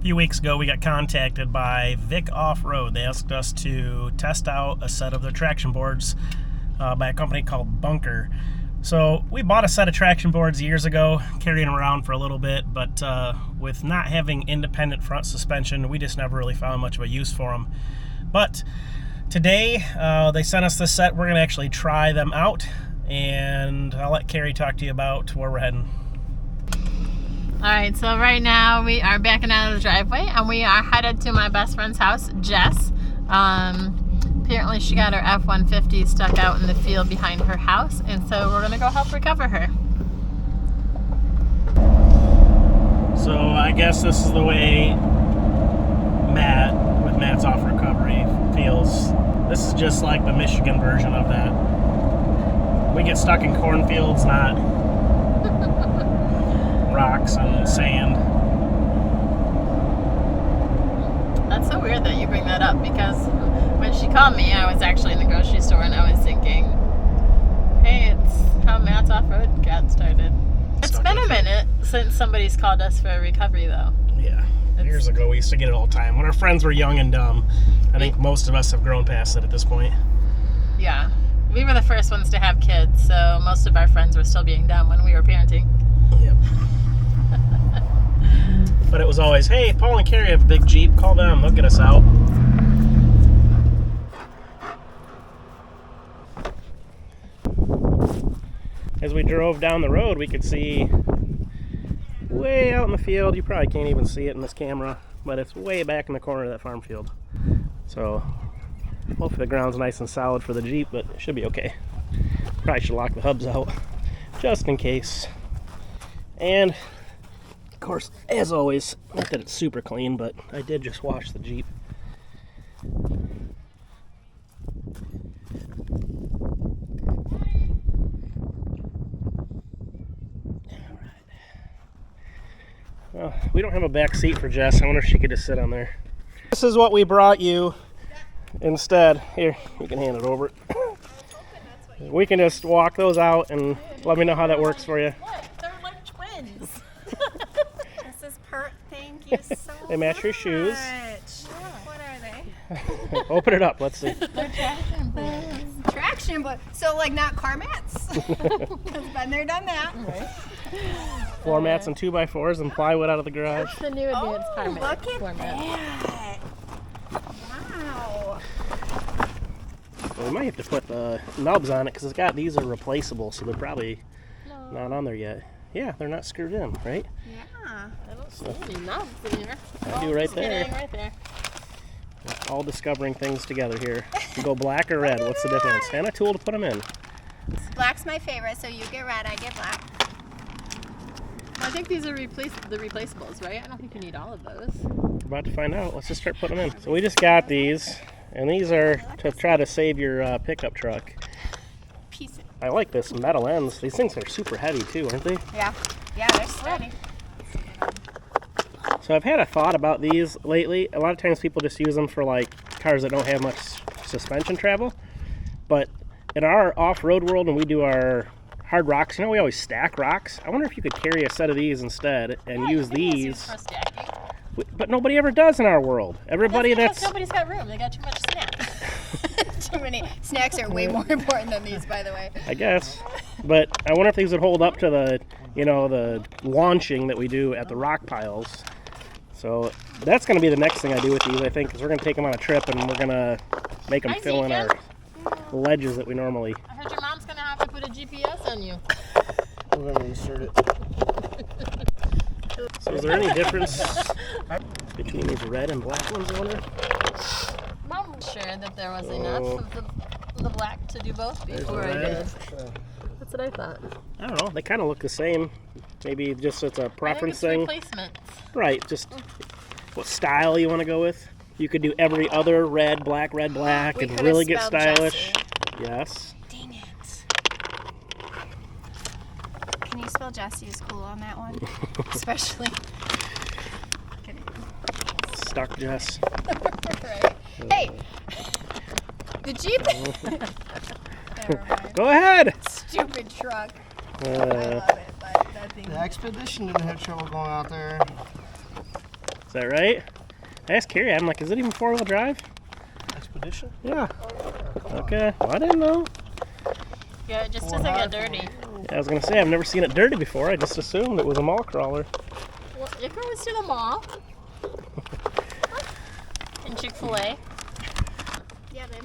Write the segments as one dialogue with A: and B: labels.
A: few weeks ago, we got contacted by Vic Off-Road. They asked us to test out a set of their traction boards by a company called Bunker. So we bought a set of traction boards years ago, carrying them around for a little bit, but with not having independent front suspension, we just never really found much of a use for them. But today, they sent us this set. We're going to actually try them out, and I'll let Keri talk to you about where we're heading.
B: Alright, so right now we are backing out of the driveway and we are headed to my best friend's house, Jess. Apparently she got her F-150 stuck out in the field behind her house, and so we're going to go help recover her.
A: So I guess this is the way Matt, with Matt's Off Recovery, feels. This is just like the Michigan version of that. We get stuck in cornfields, not rocks and sand.
B: That's so weird that you bring that up, because when she called me, I was actually in the grocery store and I was thinking, hey, it's how Matt's Off-Road got started. It's been a minute since somebody's called us for a recovery, though.
A: Yeah. Years ago, we used to get it all the time. When our friends were young and dumb. I think most of us have grown past it at this point.
B: Yeah. We were the first ones to have kids, so most of our friends were still being dumb when we were parenting.
A: Yep. But it was always, hey, Paul and Keri have a big Jeep. Call them. They'll get us out. As we drove down the road, we could see way out in the field. You probably can't even see it in this camera, but it's way back in the corner of that farm field. So hopefully the ground's nice and solid for the Jeep, but it should be okay. Probably should lock the hubs out just in case. And of course, as always, not that it's super clean, but I did just wash the Jeep. Well, we don't have a back seat for Jess. I wonder if she could just sit on there. This is what we brought you instead. Here, you can hand it over. We can just walk those out and let me know how that works for you.
B: What? They're like twins.
C: This is thank you so much.
A: They match your shoes.
C: What are they?
A: Open it up. Let's see.
B: They're traction boards.
C: Traction boards. So like not car mats? Because been there, done that.
A: Floor mats and 2x4s and plywood out of the garage.
B: That's the new advanced car mat.
C: Look at
B: floor mat.
C: that. Wow.
A: Well, we might have to put the nubs on it because it's got, these are replaceable, so they're probably not on there yet. Yeah, they're not screwed in, right?
C: Yeah.
B: I don't see any knobs in here.
A: I do right there.
B: Right there.
A: All discovering things together here. You go black or red, what's the difference? And a tool to put them in.
C: Black's my favorite, so you get red, I get black.
B: Well, I think these are the replaceables, right? I don't think you need all of those.
A: We're about to find out. Let's just start putting them in. So we just got these, and these are to try to save your pickup truck.
C: Piece of,
A: I like this metal ends. These things are super heavy too, aren't they?
C: yeah, they're steady.
A: So I've had a thought about these lately. A lot of times people just use them for like cars that don't have much suspension travel. But in our off-road world, when we do our hard rocks, you know, we always stack rocks. I wonder if you could carry a set of these instead and use these.
B: For stacking.
A: But nobody ever does in our world. Everybody
B: Because nobody's got room. They got too much snacks.
C: Too many snacks are way more important than these, by the way.
A: I guess. But I wonder if these would hold up to the, you know, the launching that we do at the rock piles. So that's going to be the next thing I do with these, I think, because we're going to take them on a trip and we're going to make them fill in our ledges that we normally.
B: I heard your mom's going to have to put a GPS on you.
A: We're going to insert it. So is there any difference between these red and black ones, I wonder?
B: Mom was sure that there was enough of the black to do both before I did. That's what I thought.
A: I don't know. They kind of look the same. Maybe just it's a preference thing.
B: Replacement.
A: Right. Just what style you want to go with. You could do every other red, black, and really get stylish.
C: Jessy.
A: Yes.
C: Dang it. Can you spell Jessy's cool on that one? Especially.
A: Stuck, Jess.
C: Right. Hey! The Jeep? Never mind.
A: Go ahead.
C: Stupid truck. I love it, but that thing.
D: The Expedition didn't have trouble going out there.
A: Is that right? I asked Keri, I'm like, is it even 4-wheel drive?
D: Expedition?
A: Yeah. Okay. Well, I didn't know.
B: Yeah, it just doesn't get dirty.
A: Yeah, I was gonna say I've never seen it dirty before. I just assumed it was a mall crawler.
B: Well, it goes to the mall. And Chick-fil-A.
C: Yeah, babe.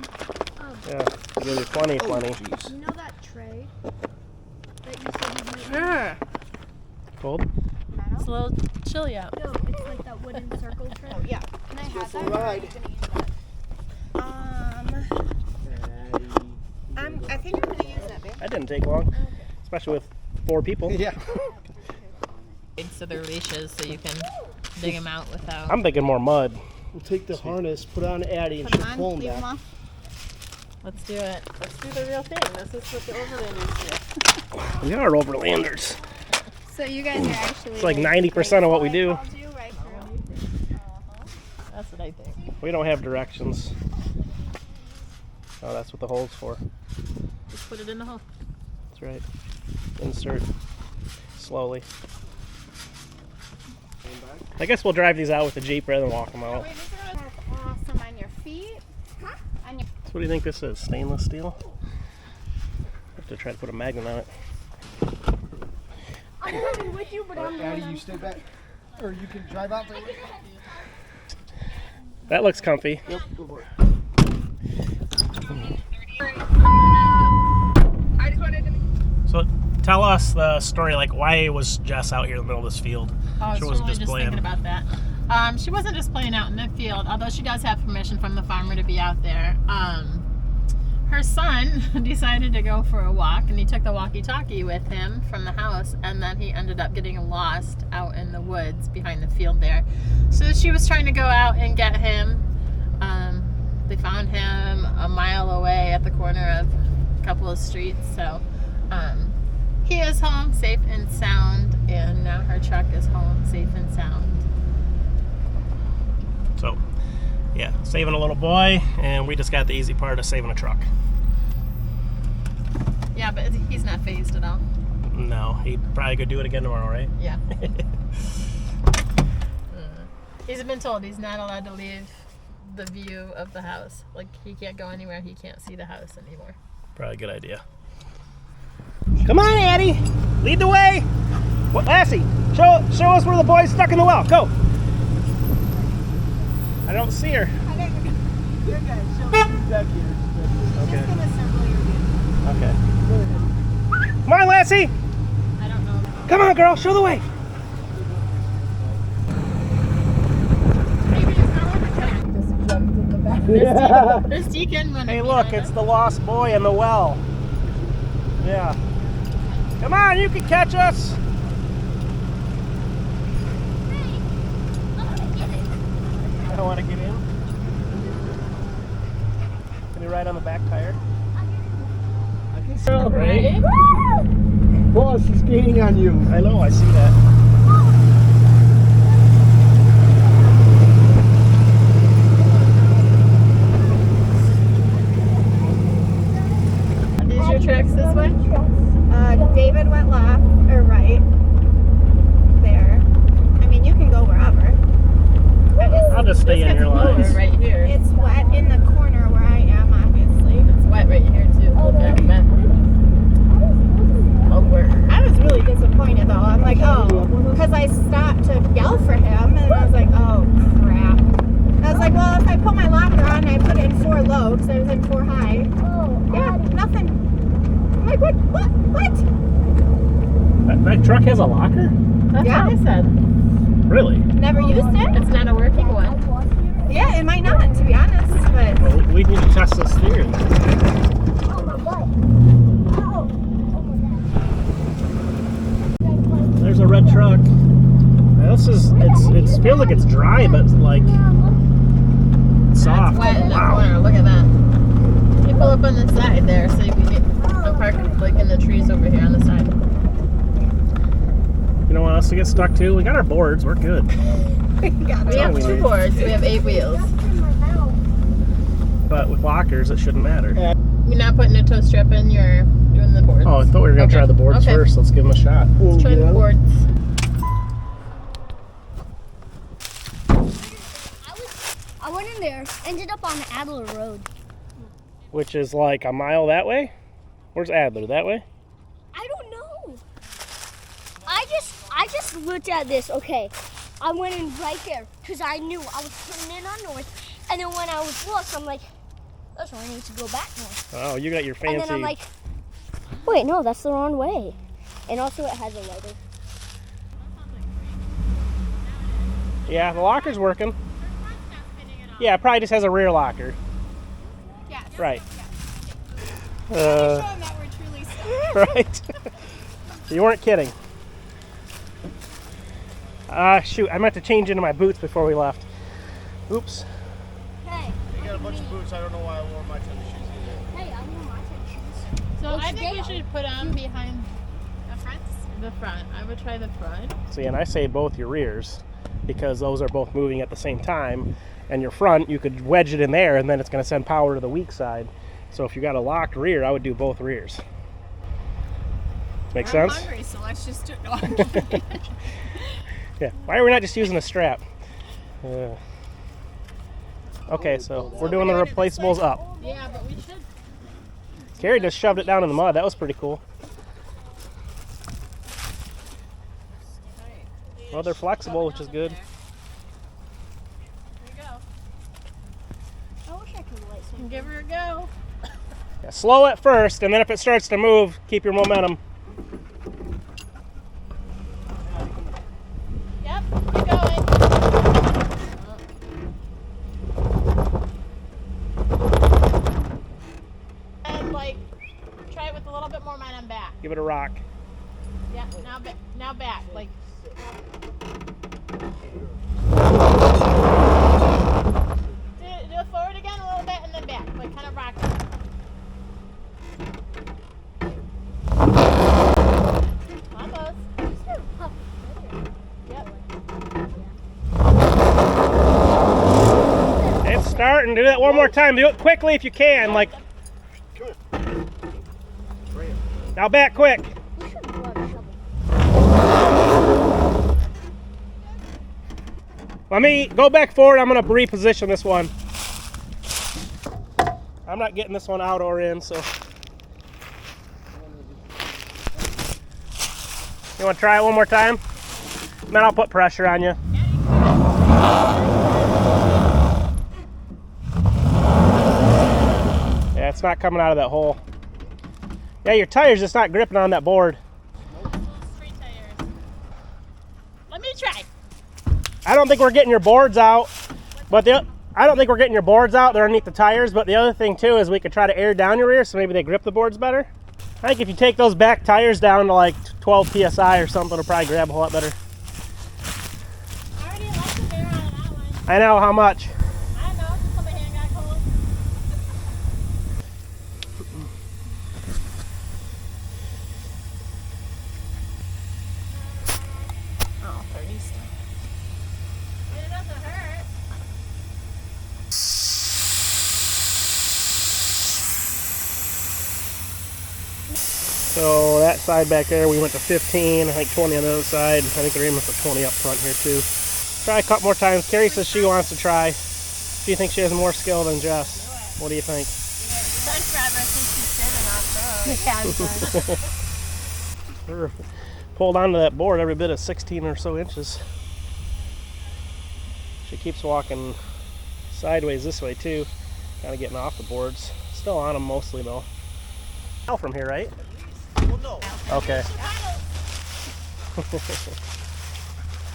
A: Yeah, give you plenty.
C: You know that tray that you said you needed?
B: Sure.
A: Cold?
B: It's a little chilly out.
C: No, it's like that wooden circle tray. Oh, yeah. Can I have that?
D: Ride.
C: I think I'm gonna use that, babe.
A: That didn't take long, especially with 4 people.
D: Yeah.
B: So they're leashes, so you can dig them out without.
A: I'm thinking more mud.
D: We'll take the harness, put it on Addie, and
C: Put
D: she'll
C: them
D: pull
C: on,
D: them
C: leave them
D: back.
C: off.
B: Let's do it. Let's do the real thing. This is what the overlanders do.
A: We are overlanders.
C: So you guys are actually.
A: It's like 90% of what we do.
C: Called you right through.
B: That's what I think.
A: We don't have directions. Oh, that's what the hole's for.
B: Just put it in the hole.
A: That's right. Insert slowly. I guess we'll drive these out with the Jeep rather than walk them out.
C: Wait, these are gonna look awesome on your feet. On your.
A: So what do you think this is? Stainless steel? Have to try to put a magnet on it.
C: I'm coming with you, but I'm
D: Addie, you stay back. Or you can drive out there.
A: That looks comfy.
D: Yep, go for it.
A: So tell us the story, like why was Jess out here in the middle of this field?
B: I was
A: She wasn't
B: totally
A: just
B: just
A: playing.
B: thinking about that. She wasn't just playing out in the field, although she does have permission from the farmer to be out there. Her son decided to go for a walk, and he took the walkie-talkie with him from the house, and then he ended up getting lost out in the woods behind the field there. So she was trying to go out and get him. They found him a mile away at the corner of a couple of streets. So he is home safe and sound, and now her truck is home safe and sound.
A: So, yeah, saving a little boy, and we just got the easy part of saving a truck.
B: Yeah, but he's not phased at all.
A: No, he'd probably go do it again tomorrow, right?
B: Yeah. He's been told he's not allowed to leave the view of the house. Like, he can't go anywhere. He can't see the house anymore.
A: Probably a good idea. Come on, Addie! Lead the way! What, Lassie, show us where the boy's stuck in the well. Go! I don't see her.
D: You're good. She'll be back here.
A: Okay.
C: Just gonna circle your view.
A: Okay. Come on, Lassie!
B: I don't know.
A: Come on, girl, show the way!
B: Maybe it's not like a
C: Just jumped in the back.
B: There's Deacon running.
A: Hey, look, it's the lost boy in the well. Yeah. Come on, you can catch us! I don't want to get in. Can you ride on the back tire?
D: I can see
A: Oh,
D: her.
A: right?
D: Boss, she's gaining on you.
A: I know, I see that.
B: Is your tracks this way?
C: David went left or right there. I mean, you can go wherever.
A: I'll just stay in your
B: Lower
A: lines.
B: right here.
C: It's wet in the corner where I am, obviously.
B: It's wet right here too. Back and back.
C: I was really disappointed though. I'm like, oh, because I stopped to yell for him, and I was like, oh crap. I was like, well, if I put my locker on and I put it in 4 low, because I was in 4 high. Yeah, nothing. I'm like, what?
A: That truck has a locker?
B: That's
C: Yeah.
B: what I said.
A: Really?
C: Never used it?
B: It's not a working one.
C: Yeah, it might not, to be honest, but
A: Well, we need to test this theory. There's a red truck. Now, this is, it feels like it's dry, but like soft.
B: It's wet in the
A: Wow.
B: corner. Look at that. You pull up on the side there, so you can get the park like in the trees over here on the side.
A: You don't want us to get stuck too? We got our boards. We're good.
B: We have
A: we
B: 2
A: need.
B: boards. We have 8 wheels.
A: But with lockers, it shouldn't matter.
B: You're not putting a toe strap in. You're doing the boards.
A: Oh, I thought we were going to
B: Okay.
A: try the boards
B: Okay.
A: first. Let's give them a shot.
B: Let's try the boards.
E: I went in there, ended up on Adler Road.
A: Which is like a mile that way? Where's Adler? That way?
E: I don't know. I just looked at this. Okay, I went in right there because I knew I was turning in on north. And then when I was lost, I'm like, that's where I need to go back north.
A: Oh, you got your fancy.
E: And then I'm like, wait, no, that's the wrong way. And also it has a lighter.
A: Yeah, the locker's working. Yeah, it probably just has a rear locker.
C: Yeah.
A: Right.
C: Show them that we're truly stuck.
A: Right. You weren't kidding. Shoot, I meant to change into my boots before we left. Oops.
E: Hey,
D: You got a bunch of boots. I don't know why I wore my tennis shoes either.
E: hey, I wore my tennis shoes.
B: So I think we
E: Today-
B: should put on behind
C: The fronts?
B: the front. I would try the front.
A: See, and I say both your rears because those are both moving at the same time. And your front, you could wedge it in there and then it's going to send power to the weak side. So if you got a locked rear, I would do both rears. Make
C: I'm
A: sense?
C: hungry, so let's just do it.
A: Yeah. Why are we not just using a strap? Okay, so we're doing the replaceables up.
B: Yeah, but we should.
A: Keri just shoved it down in the mud. That was pretty cool. Well, they're flexible, which is good.
B: Here you go.
E: I wish I could light some.
B: Give her a go.
A: Yeah, slow at first, and then if it starts to move, keep your momentum.
B: Yep, keep going. And like, try it with a little bit more momentum back.
A: Give it a rock.
B: Yeah, now back. Like, do it forward again a little bit and then back. Like, kind of rock it. Almost. Yep.
A: It's starting. Do that one more time. Do it quickly if you can. Like, now back quick.
E: We should grab a shovel.
A: Let me go back forward. I'm going to reposition this one. I'm not getting this one out or in, so. You want to try it one more time? Then I'll put pressure on you. Yeah, it's not coming out of that hole. Yeah, your tire's just not gripping on that board.
B: Street tires. Let me try.
A: I don't think we're getting your boards out, but I don't think we're getting your boards out. They're underneath the tires, but the other thing too is we could try to air down your rear so maybe they grip the boards better. I think if you take those back tires down to like 12 PSI or something, it'll probably grab a whole lot better.
B: I already left the bear on that one.
A: I know, how much?
B: I don't know, just till my hand got cold.
C: Oh, 30 stuff.
B: It doesn't hurt.
A: So that side back there, we went to 15, I think 20 on the other side. I think they're aiming for 20 up front here too. Try a couple more times. Keri says she wants to try. She thinks she has more skill than Jess. What do you think?
C: Truck driver thinks she's sitting off road.
A: Her pulled onto that board every bit of 16 or so inches. She keeps walking sideways this way too, kind of getting off the boards. Still on them mostly though. Out from here, right?
D: Well, no.
A: Okay.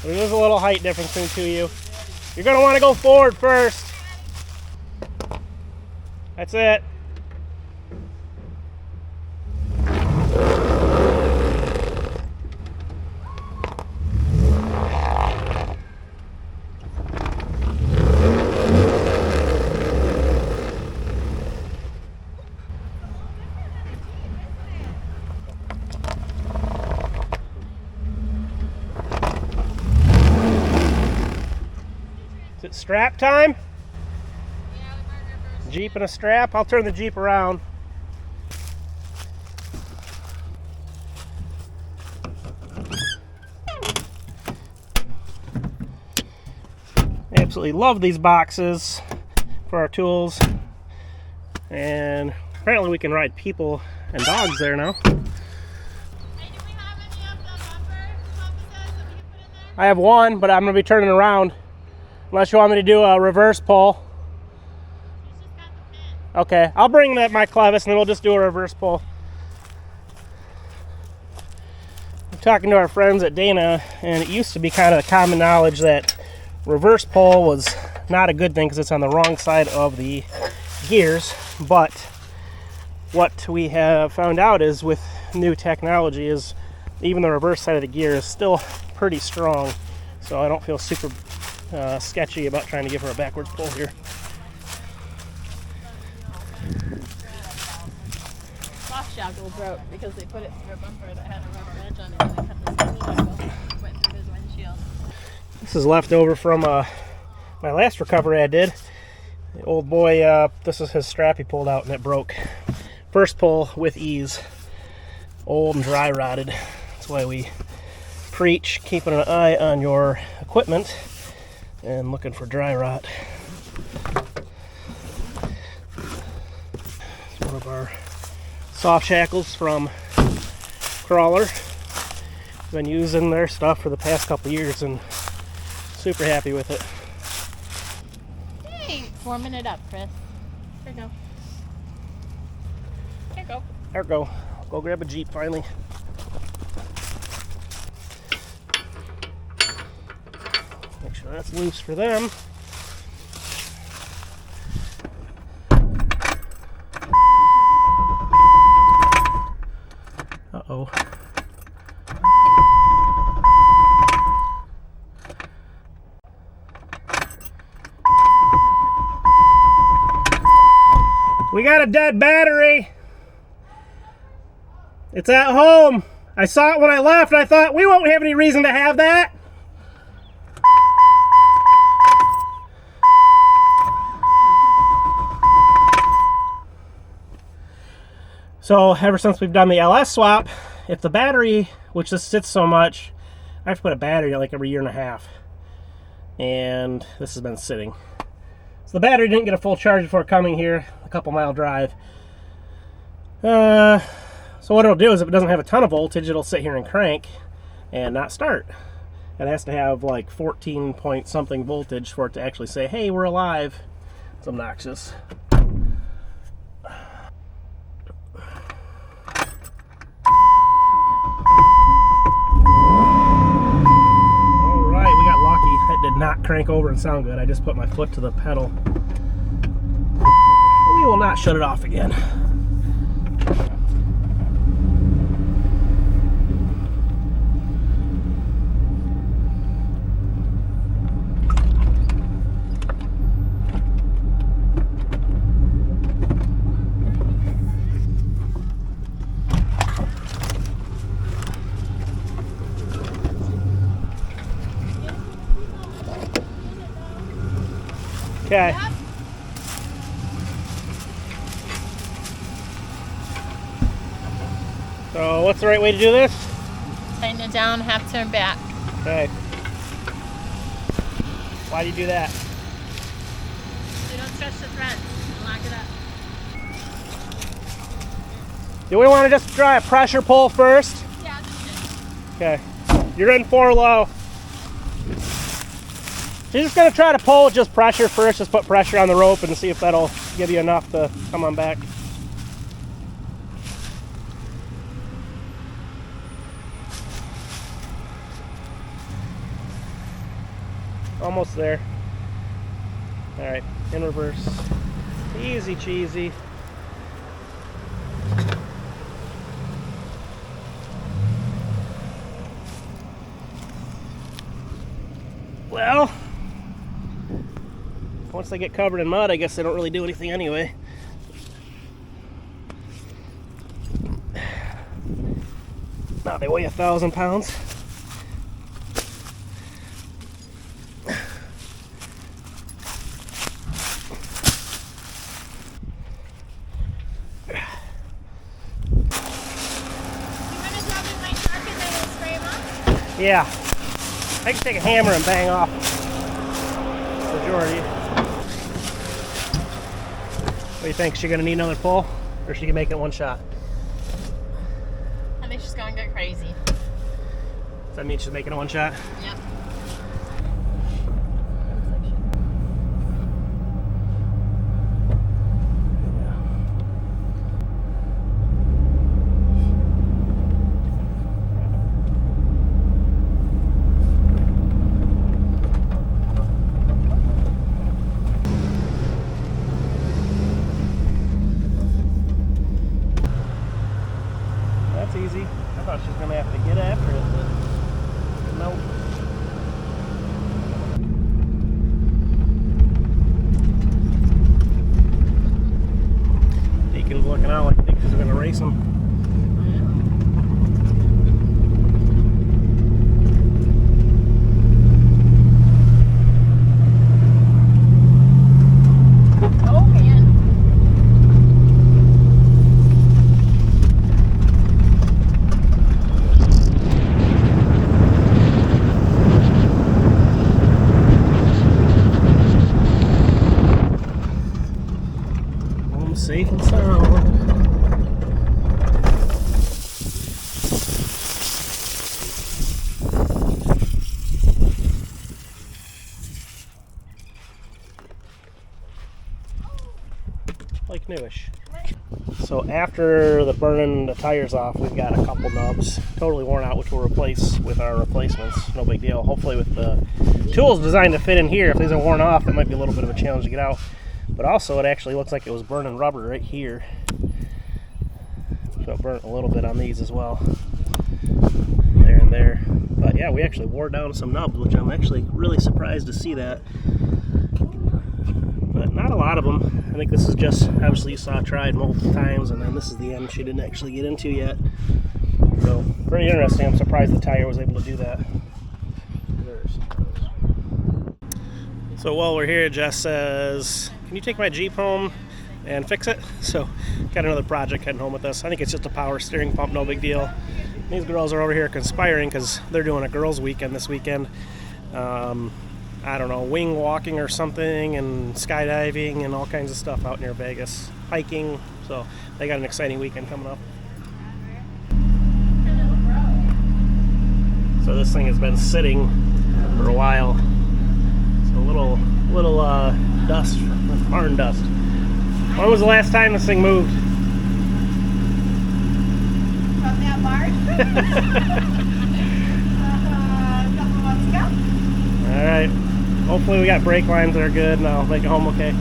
A: There is a little height difference between the two of you. You're going to want to go forward first. That's it. Is it strap time? Jeep and a strap? I'll turn the Jeep around. Absolutely love these boxes for our tools. And apparently we can ride people and dogs there now.
B: Hey, do we have any of the bumper compasses that we can put in there?
A: I have one, but I'm going to be turning around. Unless you want me to do a reverse pull.
B: She's just got the pin.
A: Okay, I'll bring my clevis and then we'll just do a reverse pull. I'm talking to our friends at Dana, and it used to be kind of common knowledge that reverse pull was not a good thing because it's on the wrong side of the gears. But what we have found out is with new technology is even the reverse side of the gear is still pretty strong. So I don't feel super sketchy about trying to give her a backwards pull here.
B: Soft shackle broke because they put it through a bumper that had a rubber edge on it and they cut the soft shackle, went through his windshield.
A: This is left over from my last recovery I did. The old boy, this is his strap he pulled out and it broke. First pull with ease. Old and dry rotted. That's why we preach keeping an eye on your equipment and looking for dry rot. It's one of our soft shackles from Crawler. Been using their stuff for the past couple years and super happy with it.
B: Hey, warming it up, Chris. Here you go. Here you go.
A: There we go. I'll go grab a Jeep finally. Make sure that's loose for them. Uh-oh. We got a dead battery. It's at home. I saw it when I left. I thought we won't have any reason to have that. So ever since we've done the LS swap, if the battery, which just sits so much, I have to put a battery in like every year and a half. And this has been sitting. So the battery didn't get a full charge before coming here, a couple mile drive. So what it'll do is if it doesn't have a ton of voltage, it'll sit here and crank and not start. It has to have like 14 point something voltage for it to actually say, hey, we're alive. It's obnoxious. Did not crank over and sound good. I just put my foot to the pedal. We will not shut it off again. Okay. So what's the right way to do this?
B: Tighten it down, half turn back.
A: Okay. Why do you do that?
B: So you don't stretch the threads. Lock it up.
A: Do we want to just try a pressure pull first?
B: Yeah, just
A: Okay. You're in 4 low. So you're just going to try to pull with just pressure first. Just put pressure on the rope and see if that'll give you enough to come on back. Almost there. All right, in reverse. Easy cheesy. Well, once they get covered in mud, I guess they don't really do anything anyway. Now they weigh 1,000 pounds. Yeah, I can take a hammer and bang off. majority. What do you think? Is she gonna need another pull, or she can make it one shot?
B: I think she's gonna get crazy.
A: Does that mean she's making a one shot?
B: Yep.
A: That's easy. I thought she was gonna have to get after it, but no. Deacon's looking out like he thinks he's gonna race him.
B: Oh man.
A: Home safe and sound. Like newish. So after the burning the tires off, we've got a couple nubs totally worn out, which we'll replace with our replacements. No big deal. Hopefully with the tools designed to fit in here, if these are worn off, it might be a little bit of a challenge to get out. But also it actually looks like it was burning rubber right here. So it burnt a little bit on these as well. There and there. But yeah, we actually wore down some nubs, which I'm actually really surprised to see that. But not a lot of them. I think this is just, obviously you saw tried multiple times, and then this is the end she didn't actually get into yet. So pretty interesting. I'm surprised the tire was able to do that. So while we're here, Jess says, can you take my Jeep home and fix it? So got another project heading home with us. I think it's just a power steering pump, no big deal. These girls are over here conspiring because they're doing a girls weekend this weekend. I don't know, wing walking or something, and skydiving and all kinds of stuff out near Vegas, hiking. So they got an exciting weekend coming up. So this thing has been sitting for a while. So a little dust, barn dust. When was the last time this thing moved?
C: From that barn? A couple months ago.
A: All right. Hopefully we got brake lines that are good, and I'll make it home okay.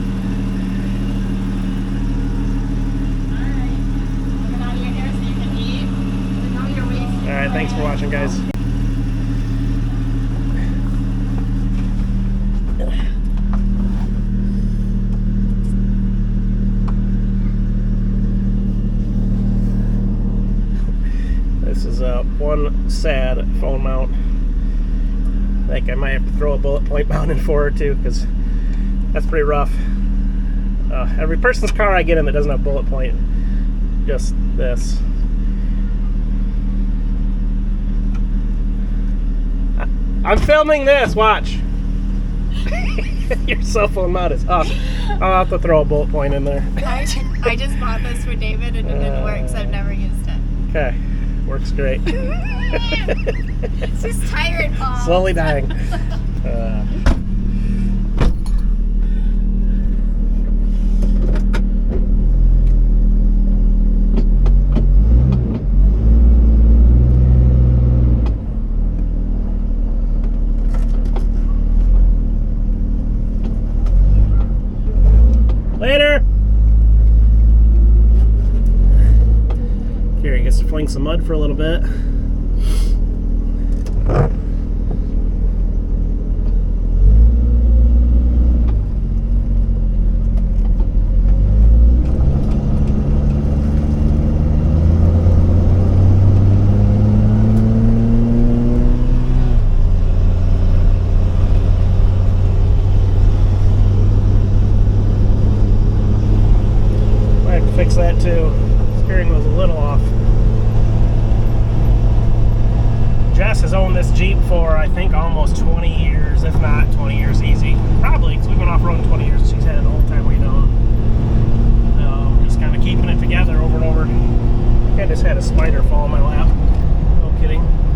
B: Get out of your hair so you can eat. I know you're wasting.
A: All right, thanks for watching, guys. This is one sad phone mount. I think I might have to throw a bullet point mount in for her too, because that's pretty rough. Every person's car I get in that doesn't have bullet point, just this. I'm filming this, watch. Your cell phone mount is up. I'll have to throw a bullet point in there.
C: I just bought this for David and it didn't work, so I've never used it.
A: Okay, works great.
C: She's tired, Paul.
A: Slowly dying. Later. Keri gets to fling some mud for a little bit. Fix that too. Steering wheel's a little off. Jess has owned this Jeep for I think almost 20 years, if not 20 years easy. Probably, because we've been just had a spider fall in my lap. No kidding.